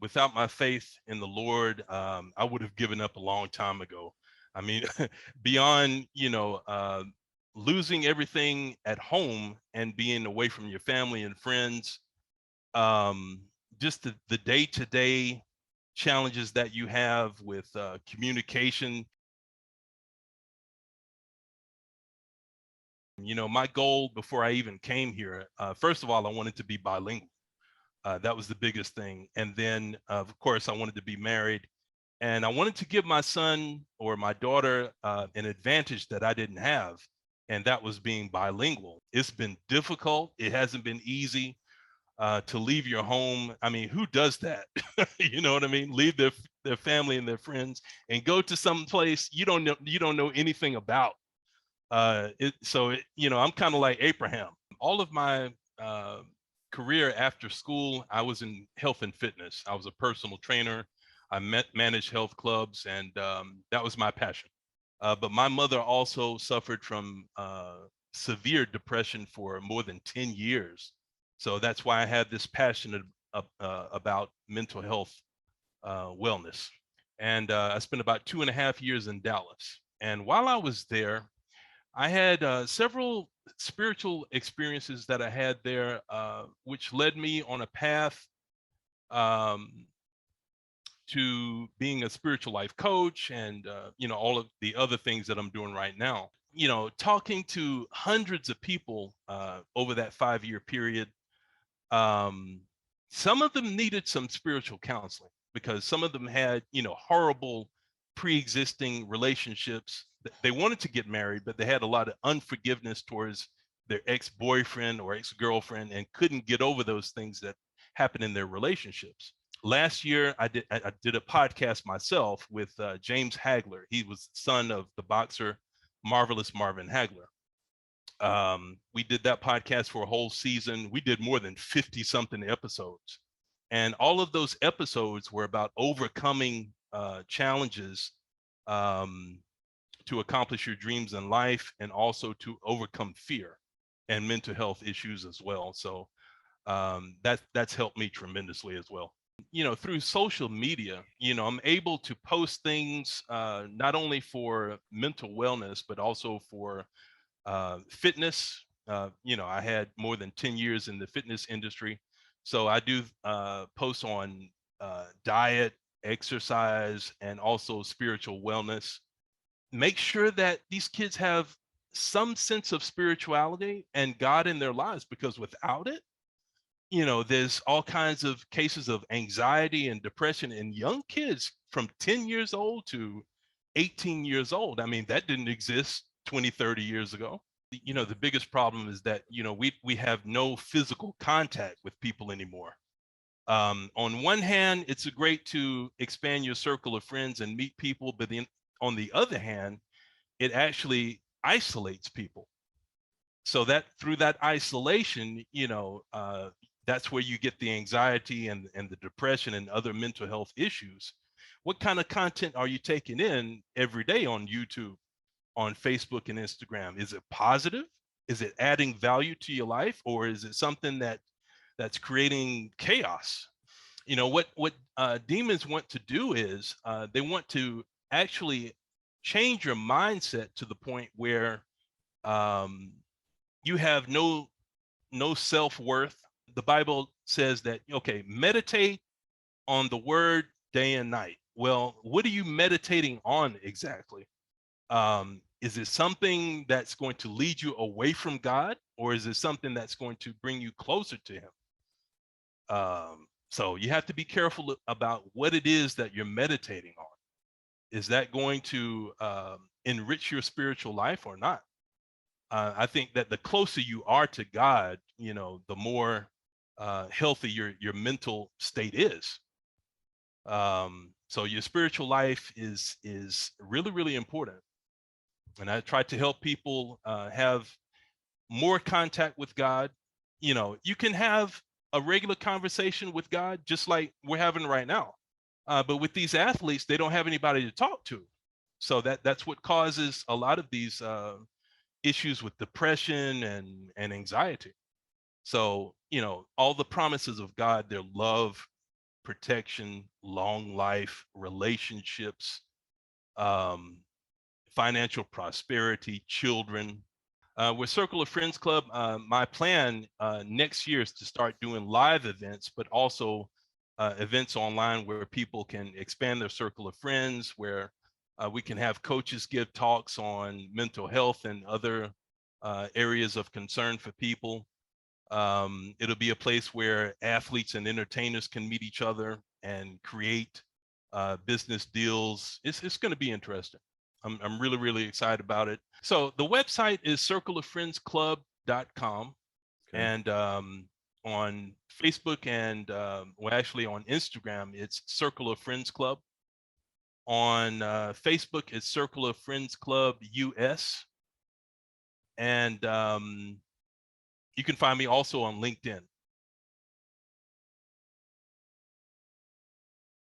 without my faith in the Lord, I would have given up a long time ago. I mean, beyond, losing everything at home and being away from your family and friends, um, just the day-to-day challenges that you have with communication. My goal before I even came here, first of all, I wanted to be bilingual. That was the biggest thing. And then, of course, I wanted to be married. And I wanted to give my son or my daughter an advantage that I didn't have. And that was being bilingual. It's been difficult. It hasn't been easy to leave your home. I mean, who does that? You know what I mean? Leave their family and their friends and go to some place you don't know anything about. I'm kind of like Abraham. All of my uh, career after school, I was in health and fitness. I was a personal trainer. I managed health clubs, and that was my passion. But my mother also suffered from severe depression for more than 10 years. So that's why I had this passion about mental health wellness. And I spent about 2.5 years in Dallas. And while I was there, I had several spiritual experiences that I had there, which led me on a path um, to being a spiritual life coach and, all of the other things that I'm doing right now. Talking to hundreds of people over that 5-year period, um, some of them needed some spiritual counseling because some of them had, horrible pre-existing relationships. They wanted to get married, but they had a lot of unforgiveness towards their ex-boyfriend or ex-girlfriend and couldn't get over those things that happened in their relationships. Last year, I did a podcast myself with James Hagler. He was the son of the boxer Marvelous Marvin Hagler. We did that podcast for a whole season. We did more than 50 something episodes. And all of those episodes were about overcoming challenges um, to accomplish your dreams in life and also to overcome fear and mental health issues as well. So that's helped me tremendously as well. Through social media, I'm able to post things not only for mental wellness, but also for fitness. I had more than 10 years in the fitness industry. So I do post on diet, exercise, and also spiritual wellness. Make sure that these kids have some sense of spirituality and God in their lives, because without it, there's all kinds of cases of anxiety and depression in young kids from 10 years old to 18 years old. I mean, that didn't exist 20, 30 years ago. The biggest problem is that we have no physical contact with people anymore. On one hand, it's a great to expand your circle of friends and meet people, but then on the other hand, it actually isolates people. So that through that isolation, that's where you get the anxiety and the depression and other mental health issues. What kind of content are you taking in every day on YouTube, on Facebook and Instagram? Is it positive? Is it adding value to your life, or is it something that's creating chaos? What demons want to do is they want to actually change your mindset to the point where um, you have no self-worth. The Bible says that, okay, meditate on the word day and night. Well, what are you meditating on exactly? Is it something that's going to lead you away from God, or is it something that's going to bring you closer to Him? So you have to be careful about what it is that you're meditating on. Is that going to enrich your spiritual life or not? I think that the closer you are to God, the more healthy your mental state is. So your spiritual life is really, really important. And I try to help people have more contact with God. You can have a regular conversation with God just like we're having right now. But with these athletes, they don't have anybody to talk to. So that's what causes a lot of these issues with depression and anxiety. So, all the promises of God, their love, protection, long life, relationships, um, financial prosperity, children. With Circle of Friends Club, my plan next year is to start doing live events, but also events online where people can expand their circle of friends, where we can have coaches give talks on mental health and other areas of concern for people. It'll be a place where athletes and entertainers can meet each other and create business deals. It's going to be interesting. I'm really, really excited about it. So the website is circleoffriendsclub.com. Okay. And on Facebook and well, actually on Instagram, it's Circle of Friends Club. On Facebook, it's Circle of Friends Club US. And you can find me also on LinkedIn.